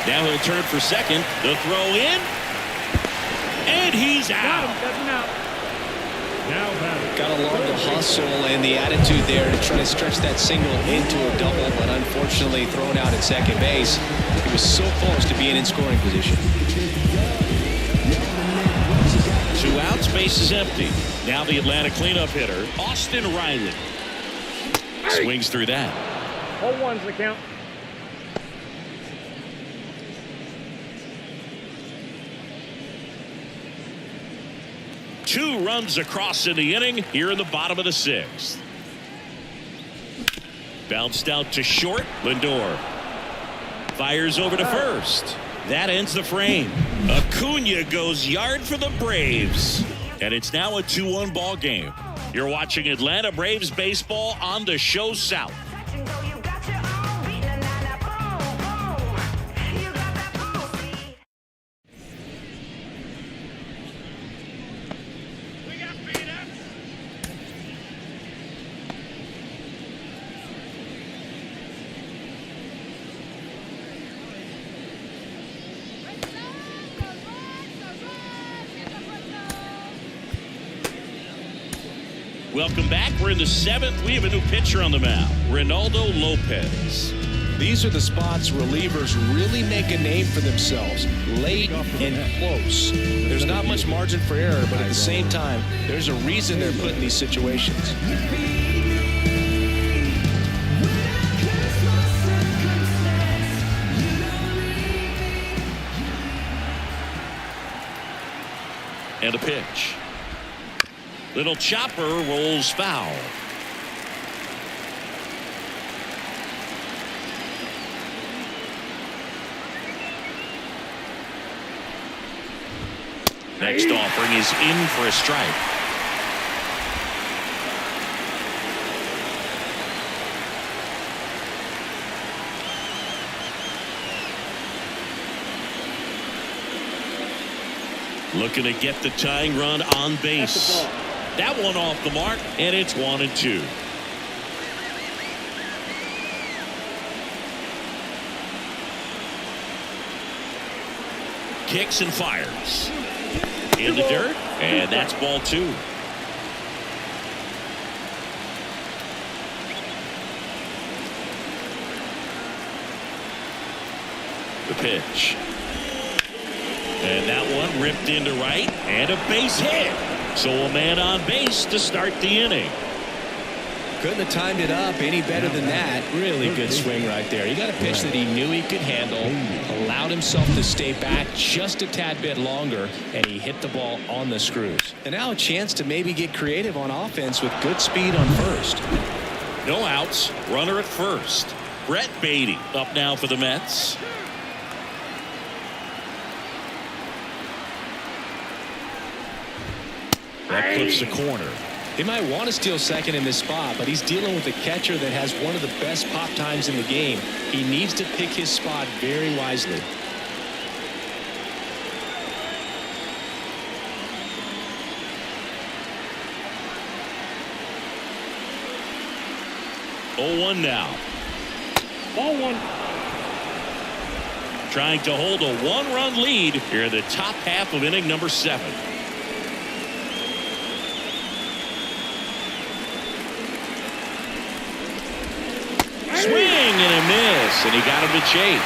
Now he'll turn for second. The throw in. And he's out. Gotta love the hustle and the attitude there to try to stretch that single into a double, but unfortunately thrown out at second base. He was so close to being in scoring position. 2 outs, base is empty. Now the Atlanta cleanup hitter, Austin Riley. Swings through that. 0-1's the count. Two runs across in the inning here in the bottom of the 6th. Bounced out to short. Lindor fires over to first. That ends the frame. Acuna goes yard for the Braves. And it's now a 2-1 ball game. You're watching Atlanta Braves baseball on the Show South. Welcome back. We're in the 7th. We have a new pitcher on the mound, Ronaldo Lopez. These are the spots relievers really make a name for themselves, late and close. There's not much margin for error, but at the same time, there's a reason they're put in these situations. And a pitch. Little chopper rolls foul. Next offering is in for a strike. Looking to get the tying run on base. That one off the mark, and it's 1-2. Kicks and fires. In the dirt, and that's ball 2. The pitch. And that one ripped into right, and a base hit. So a man on base to start the inning. Couldn't have timed it up any better than that. Really good swing right there. He got a pitch that he knew he could handle, allowed himself to stay back just a tad bit longer, and he hit the ball on the screws. And now a chance to maybe get creative on offense with good speed on first. No outs, runner at first. Brett Beatty up now for the Mets. That clips the corner. He might want to steal second in this spot, but he's dealing with a catcher that has one of the best pop times in the game. He needs to pick his spot very wisely. Oh, 1 now. Ball 1. Trying to hold a 1-run lead here in the top half of inning number 7. Swing and a miss, and he got him to chase.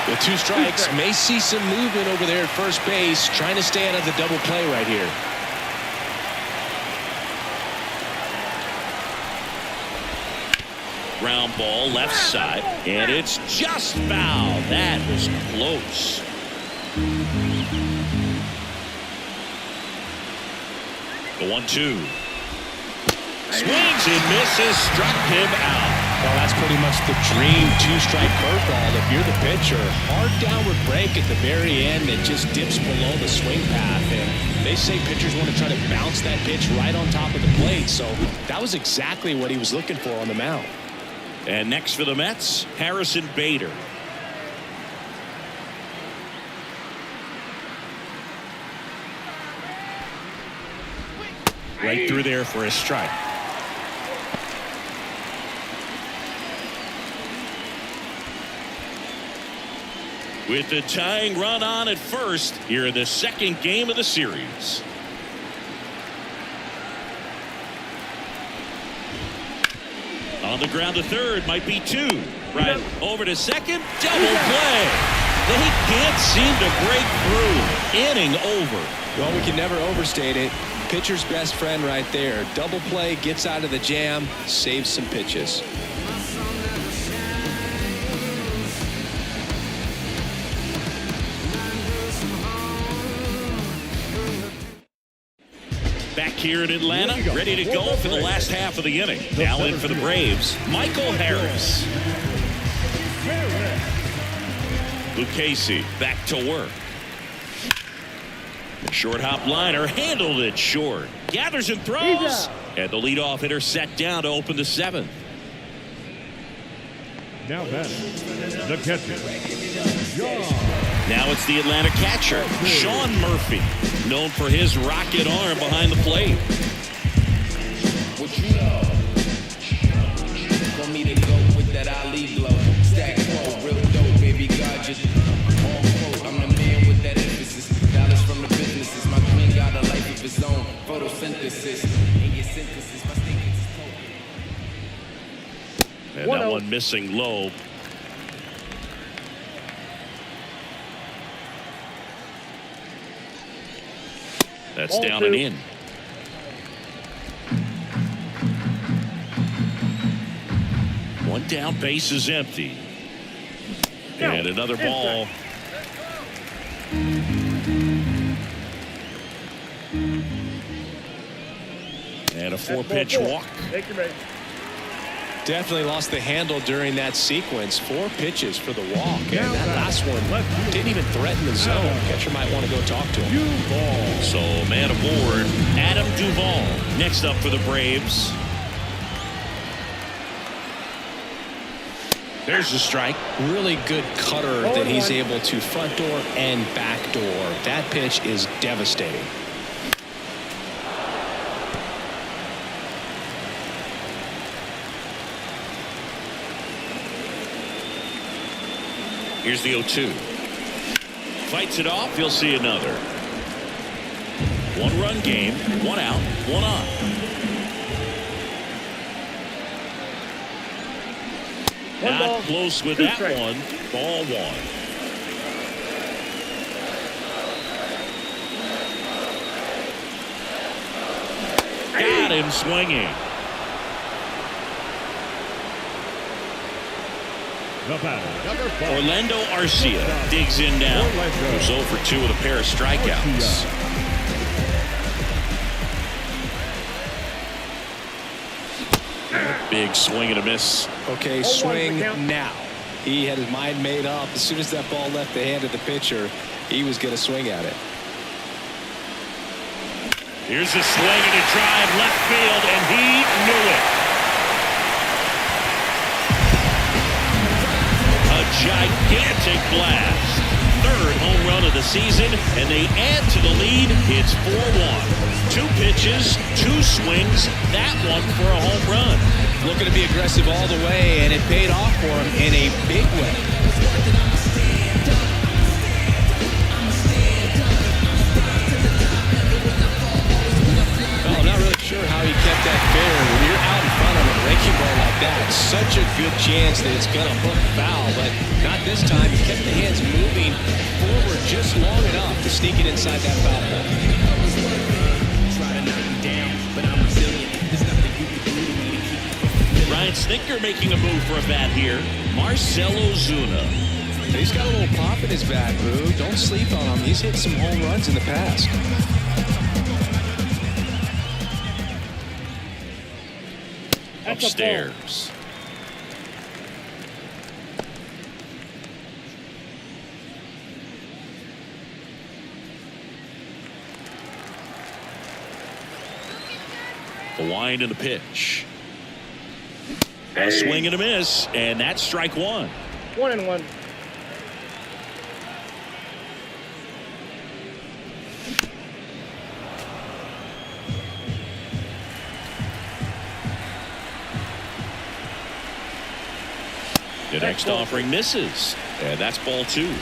With 2 strikes, may see some movement over there at first base, trying to stay out of the double play right here. Ground ball left side, and it's just foul. That was close. The 1-2. Swings and misses, struck him out. Well, that's pretty much the dream two-strike curveball. If you're the pitcher, hard downward break at the very end that just dips below the swing path. And they say pitchers want to try to bounce that pitch right on top of the plate. So that was exactly what he was looking for on the mound. And next for the Mets, Harrison Bader. Right through there for a strike. With the tying run on at first here in the second game of the series. On the ground to third, might be two. Right over to second, double play. They can't seem to break through. Inning over. Well, we can never overstate it. Pitcher's best friend right there. Double play, gets out of the jam, saves some pitches. Back here in Atlanta, ready to go for the last half of the inning. Now in for the Braves, Michael Harris. Lucchesi back to work. Short hop liner handled it short. Gathers and throws. And the leadoff hitter set down to open the seventh. Now then, the catcher, Now it's the Atlanta catcher, Sean Murphy, known for his rocket arm behind the plate. What you know? Want me to go with that Ali glow? Stack quo, real dope, baby. God just on quote. I'm the man with that emphasis. Dollars from the businesses. My queen got a life of its own. Photosynthesis. In your synthesis, my statements is potent. And that one missing low. That's down and in. One down, base is empty. And another ball. And a 4-pitch walk. Take your base. Definitely lost the handle during that sequence. 4 pitches for the walk. And that last one didn't even threaten the zone. Catcher might want to go talk to him. So man aboard, Adam Duvall. Next up for the Braves. There's the strike. Really good cutter that he's able to front door and back door. That pitch is devastating. Here's the 0-2. Fights it off. He'll see another. 1-run game. 1 out. 1 on. Not close with that one. Ball 1. Got him swinging. Orlando Arcia digs in now. Goes 0 for 2 with a pair of strikeouts. Big swing and a miss. Okay, swing now. He had his mind made up. As soon as that ball left the hand of the pitcher, he was going to swing at it. Here's a swing and a drive left field, and he knew it. A gigantic blast. 3rd home run of the season, and they add to the lead. It's 4-1. 2 pitches, 2 swings, that one for a home run. Looking to be aggressive all the way, and it paid off for him in a big way. Well, I'm not really sure how he kept that fair. When you're out in front of a breaking ball like that, such a good chance that it's going to hook foul, but not this time. He kept the hands moving forward just long enough to sneak it inside that foul ball. Ryan Let's think you're making a move for a bat here. Marcell Ozuna. He's got a little pop in his bat, Boo. Don't sleep on him. He's hit some home runs in the past. Upstairs. The wind and the pitch. A swing and a miss, and that's strike one. 1-1. The next offering misses, and that's ball two.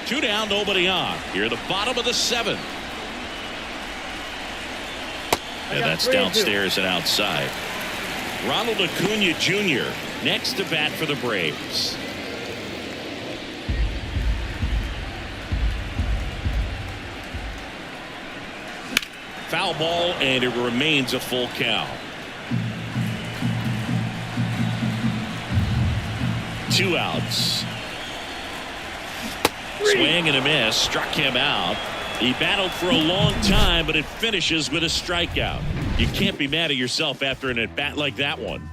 Two down, nobody on. Here, the bottom of the seventh. And that's downstairs and outside. Ronald Acuna Jr. next to bat for the Braves. Foul ball, and it remains a full count. 2 outs. Swing and a miss, struck him out. He battled for a long time, but it finishes with a strikeout. You can't be mad at yourself after an at-bat like that one.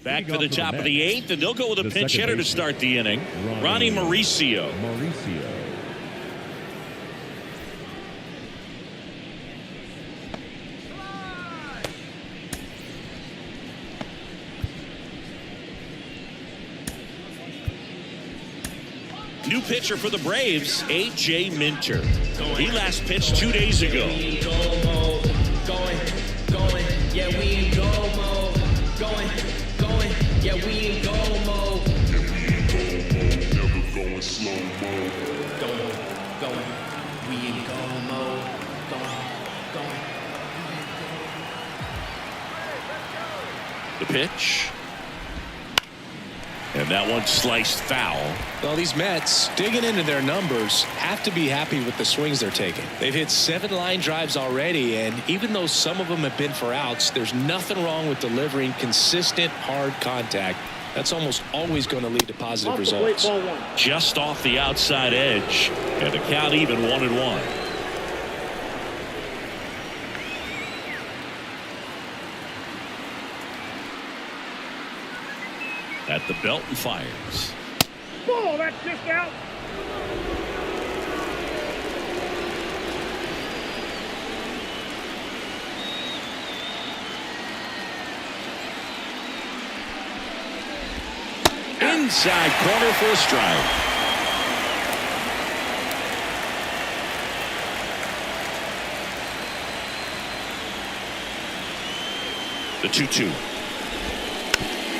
Back to the top of the 8th, and they'll go with a pinch hitter to start the inning. Ronnie Mauricio. New pitcher for the Braves, A.J. Minter. He last pitched 2 days ago. Yeah, we in go mode. Yeah, we in go mode. Never going slow mode. Going. We in go mode. Going. The pitch. And that one sliced foul. Well, these Mets, digging into their numbers, have to be happy with the swings they're taking. They've hit 7 line drives already, and even though some of them have been for outs, there's nothing wrong with delivering consistent, hard contact. That's almost always going to lead to positive results. Just off the outside edge, and the count even 1-1. At the belt and fires. Ball, that's just out. Inside corner for a strike. The 2-2.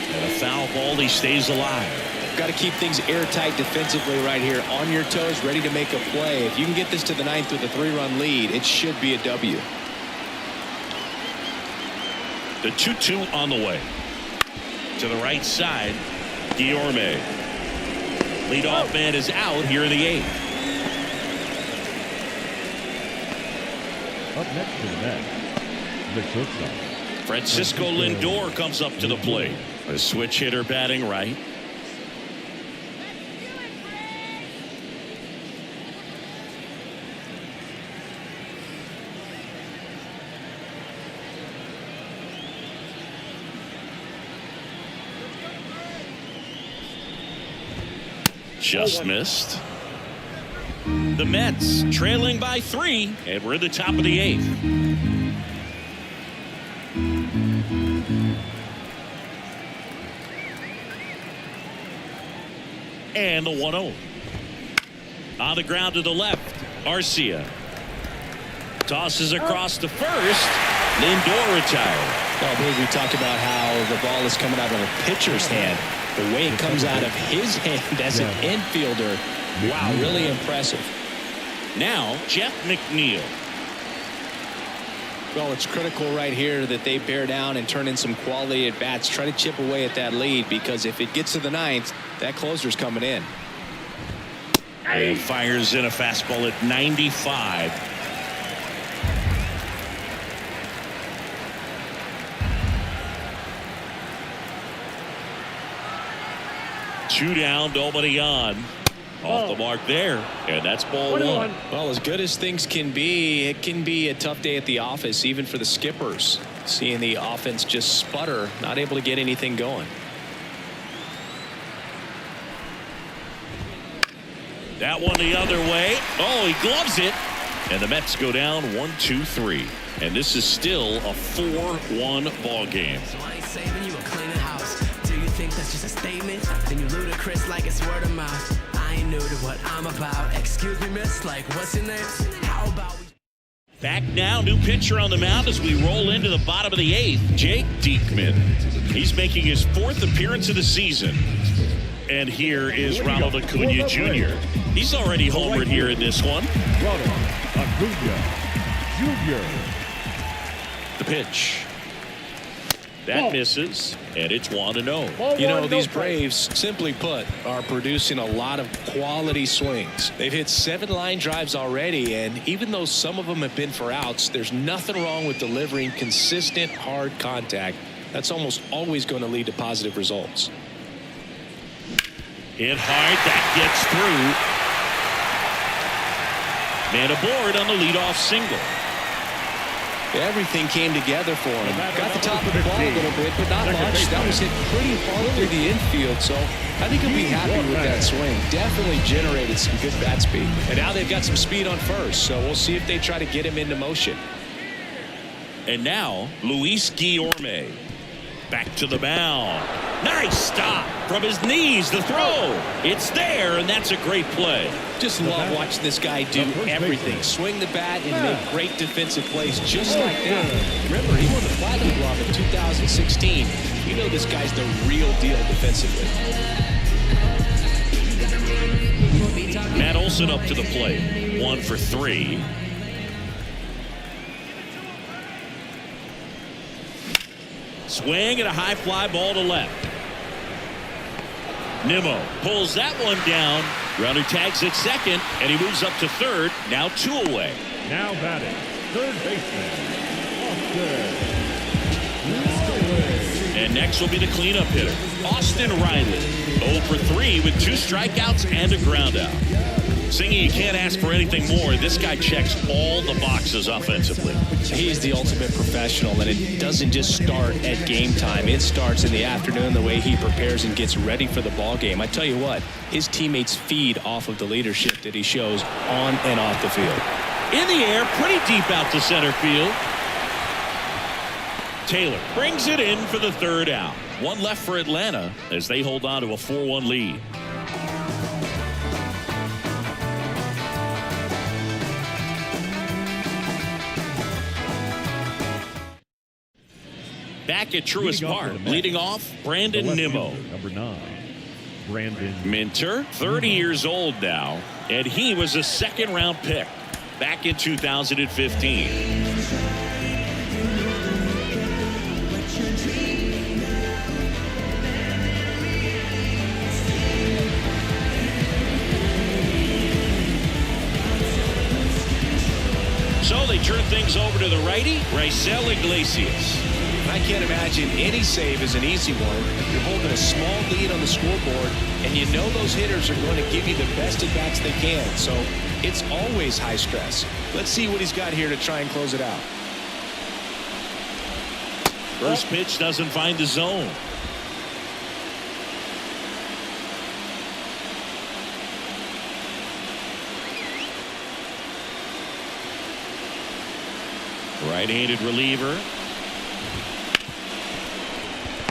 And a foul ball, he stays alive. Got to keep things airtight defensively right here, on your toes, ready to make a play. If you can get this to the 9th with a 3-run lead, it should be a W. The 2-2 on the way. To the right side, Guillorme. Leadoff man is out here in the 8th. Up next to the net, the shortstop. Francisco Lindor comes up to the plate. A switch hitter batting right. Just missed. The Mets trailing by 3, and we're at the top of the 8th. And the 1-0. On the ground to the left, Arcia. Tosses across to first. Lindor retired. Well, I believe we talked about how the ball is coming out of a pitcher's hand. The way it comes out of his hand as an infielder Wow, really impressive. Now, Jeff McNeil. Well, it's critical right here that they bear down and turn in some quality at bats. Try to chip away at that lead, because if it gets to the ninth, that closer's coming in. And fires in a fastball at 95. Two down, nobody on. Off the mark there, and that's ball 1. Well, as good as things can be, it can be a tough day at the office, even for the skippers. Seeing the offense just sputter, not able to get anything going. That one the other way. Oh, he gloves it. And the Mets go down 1-2-3. And this is still a 4-1 ball game. So I ain't saving you or cleaning house. Do you think that's just a statement? Then you ludicrous like it's word of mouth. I ain't new to what I'm about. Excuse me, miss, like what's your name? How about we... Back now, new pitcher on the mound as we roll into the bottom of the 8th, Jake Diekman. He's making his 4th appearance of the season. And here is Ronald Acuna Jr. He's already homered here in this one. Ronald Acuna Jr. The pitch. That misses, and it's 1-0. You know, these Braves, simply put, are producing a lot of quality swings. They've hit 7 line drives already, and even though some of them have been for outs, there's nothing wrong with delivering consistent, hard contact. That's almost always going to lead to positive results. Hit hard, that gets through. Man aboard on the leadoff single. Everything came together for him. Got the top of the ball a little bit, but not much. That was hit pretty hard through the infield, so I think he'll be happy with that swing. Definitely generated some good bat speed. And now they've got some speed on first, so we'll see if they try to get him into motion. And now, Luis Guillorme. Back to the mound. Nice stop from his knees. The throw. It's there, and that's a great play. Just love watching this guy do everything. Swing the bat and make great defensive plays just like that. Remember, he won the Platinum Glove in 2016. You know this guy's the real deal defensively. Matt Olson up to the plate. 1 for 3. Swing and a high fly ball to left. Nimmo pulls that one down. Runner tags at second, and he moves up to third. Now 2 away. Now batting, third baseman, Austin. And next will be the cleanup hitter, Austin Riley. 0 for 3 with 2 strikeouts and a ground out. Singy, you can't ask for anything more. This guy checks all the boxes offensively. He's the ultimate professional, and it doesn't just start at game time. It starts in the afternoon, the way he prepares and gets ready for the ball game. I tell you what, his teammates feed off of the leadership that he shows on and off the field. In the air, pretty deep out to center field. Taylor brings it in for the 3rd out. 1 left for Atlanta as they hold on to a 4-1 lead. Back at Truist Park, leading off, Brandon Nimmo. Number 9, Brandon Minter, 30 years old now, and he was a 2nd-round pick back in 2015. So they turn things over to the righty, Raisel Iglesias. I can't imagine any save is an easy one. You're holding a small lead on the scoreboard, and you know those hitters are going to give you the best at-bats they can. So it's always high stress. Let's see what he's got here to try and close it out. First pitch doesn't find the zone. Right-handed reliever.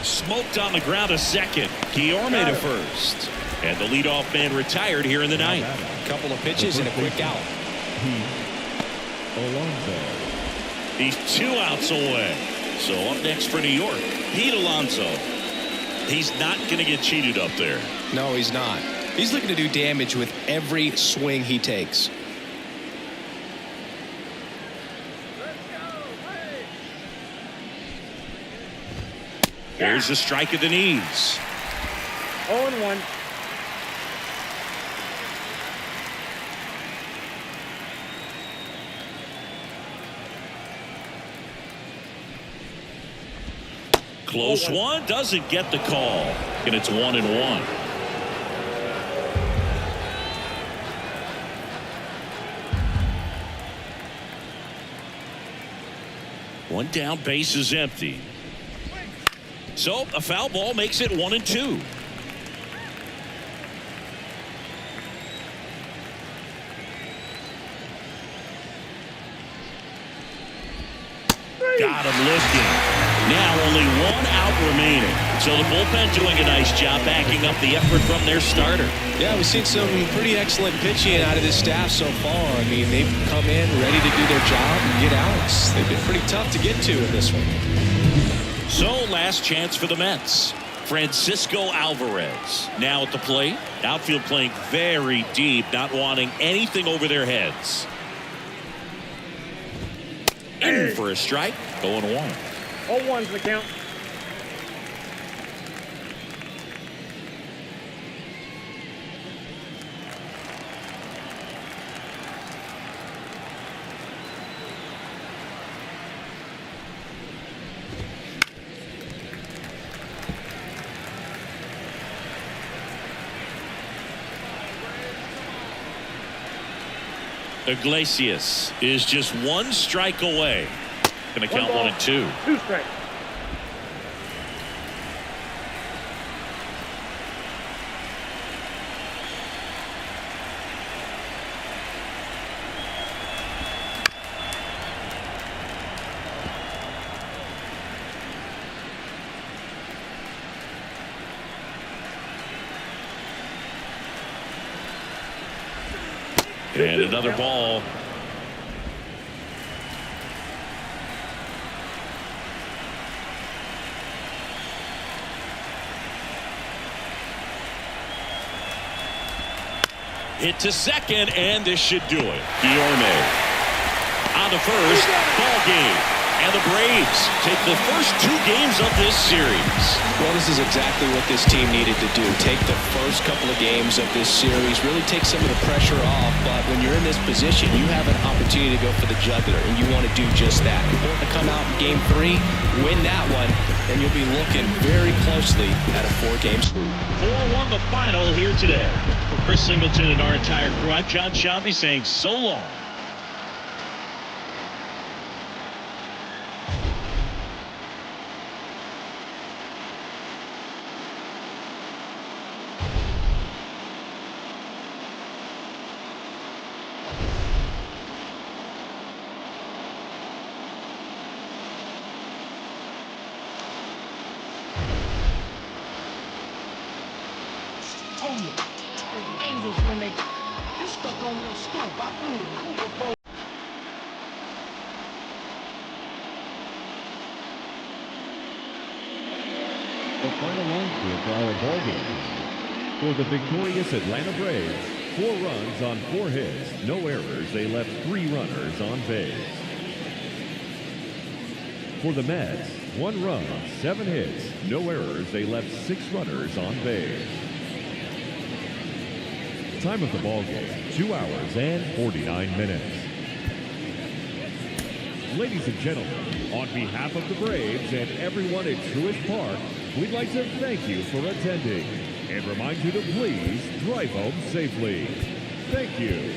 Smoked on the ground to second. Guillorme to first. And the leadoff man retired here in the 9th. A couple of pitches and a quick out. Alonso. He's 2 outs away. So up next for New York, Pete Alonso. He's not going to get cheated up there. No, he's not. He's looking to do damage with every swing he takes. Here's a strike at the knees. 0-1. Close one, doesn't get the call, and it's 1-1. One down, base is empty. So a foul ball makes it 1-2. Got him looking. Now only one out remaining. So the bullpen doing a nice job backing up the effort from their starter. Yeah, we've seen some pretty excellent pitching out of this staff so far. I mean, they've come in ready to do their job and get outs. They've been pretty tough to get to in this one. So last chance for the Mets. Francisco Alvarez now at the plate. Outfield playing very deep, not wanting anything over their heads. In for a strike, 0-1. 0-1's the count. Iglesias is just one strike away. Going to count 1-2. 2 strikes. And another ball. Hit to second, and this should do it. Guillorme on the first, ball game. And the Braves take the first 2 games of this series. Well, this is exactly what this team needed to do. Take the first couple of games of this series, really take some of the pressure off. But when you're in this position, you have an opportunity to go for the jugular, and you want to do just that. You want to come out in game 3, win that one, and you'll be looking very closely at a 4-game sweep. 4-1 the final here today. For Chris Singleton and our entire crew, I'm John Shelby saying so long. Angels when they stuck on your stoop. The final line score for our ball game. For the victorious Atlanta Braves, 4 runs on 4 hits, no errors. They left 3 runners on base. For the Mets, 1 run, 7 hits, no errors. They left 6 runners on base. Time of the ball game, 2 hours and 49 minutes. Ladies and gentlemen, on behalf of the Braves and everyone at Truist Park, we'd like to thank you for attending and remind you to please drive home safely. Thank you.